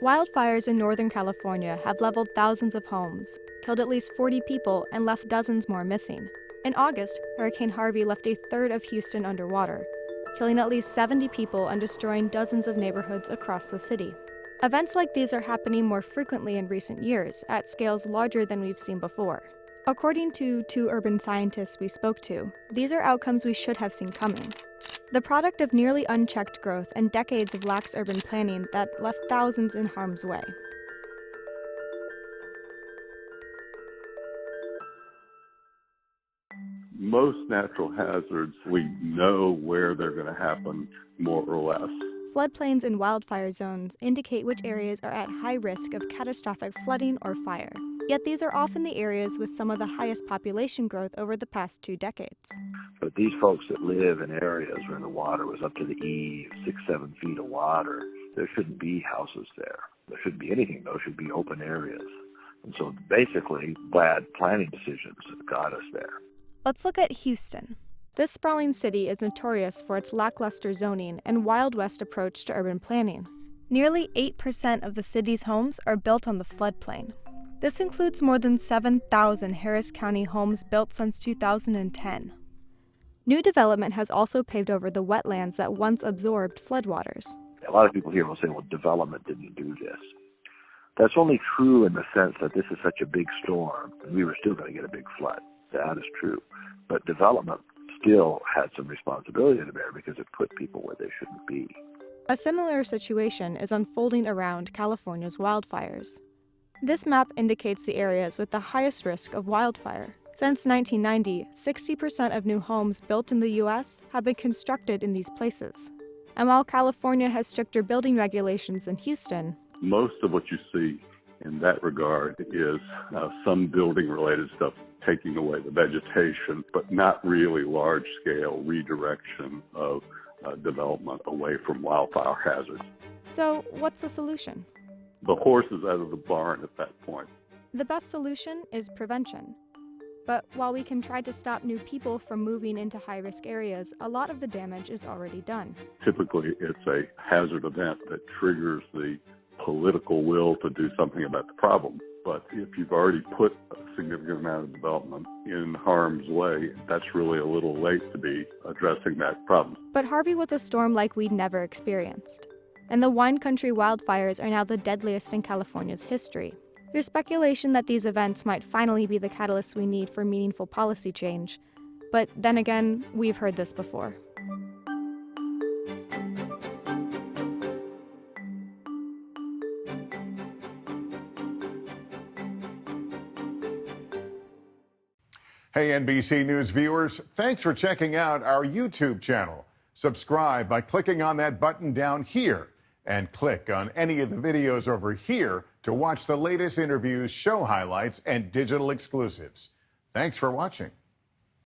Wildfires in Northern California have leveled thousands of homes, killed at least 40 people, and left dozens more missing. In August, Hurricane Harvey left a third of Houston underwater, killing at least 70 people and destroying dozens of neighborhoods across the city. Events like these are happening more frequently in recent years, at scales larger than we've seen before. According to two urban scientists we spoke to, these are outcomes we should have seen coming. The product of nearly unchecked growth and decades of lax urban planning that left thousands in harm's way. Most natural hazards, we know where they're going to happen, more or less. Floodplains and wildfire zones indicate which areas are at high risk of catastrophic flooding or fire. Yet these are often the areas with some of the highest population growth over the past 2 decades. But these folks that live in areas where the water was up to the eave, 6-7 feet of water, there shouldn't be houses there. There shouldn't be anything. Those should be open areas. And so basically, bad planning decisions got us there. Let's look at Houston. This sprawling city is notorious for its lackluster zoning and Wild West approach to urban planning. Nearly 8% of the city's homes are built on the floodplain. This includes more than 7,000 Harris County homes built since 2010. New development has also paved over the wetlands that once absorbed floodwaters. A lot of people here will say, well, development didn't do this. That's only true in the sense that this is such a big storm, and we were still going to get a big flood. That is true. But development still had some responsibility to bear because it put people where they shouldn't be. A similar situation is unfolding around California's wildfires. This map indicates the areas with the highest risk of wildfire. Since 1990, 60% of new homes built in the U.S. have been constructed in these places. And while California has stricter building regulations than Houston, most of what you see in that regard is some building-related stuff, taking away the vegetation, but not really large-scale redirection of development away from wildfire hazards. So what's the solution? The horse is out of the barn at that point. The best solution is prevention. But while we can try to stop new people from moving into high-risk areas, a lot of the damage is already done. Typically, it's a hazard event that triggers the political will to do something about the problem. But if you've already put a significant amount of development in harm's way, that's really a little late to be addressing that problem. But Harvey was a storm like we'd never experienced. And the wine country wildfires are now the deadliest in California's history. There's speculation that these events might finally be the catalyst we need for meaningful policy change. But then again, we've heard this before. Hey, NBC News viewers, thanks for checking out our YouTube channel. Subscribe by clicking on that button down here and click on any of the videos over here to watch the latest interviews, show highlights, and digital exclusives. Thanks for watching.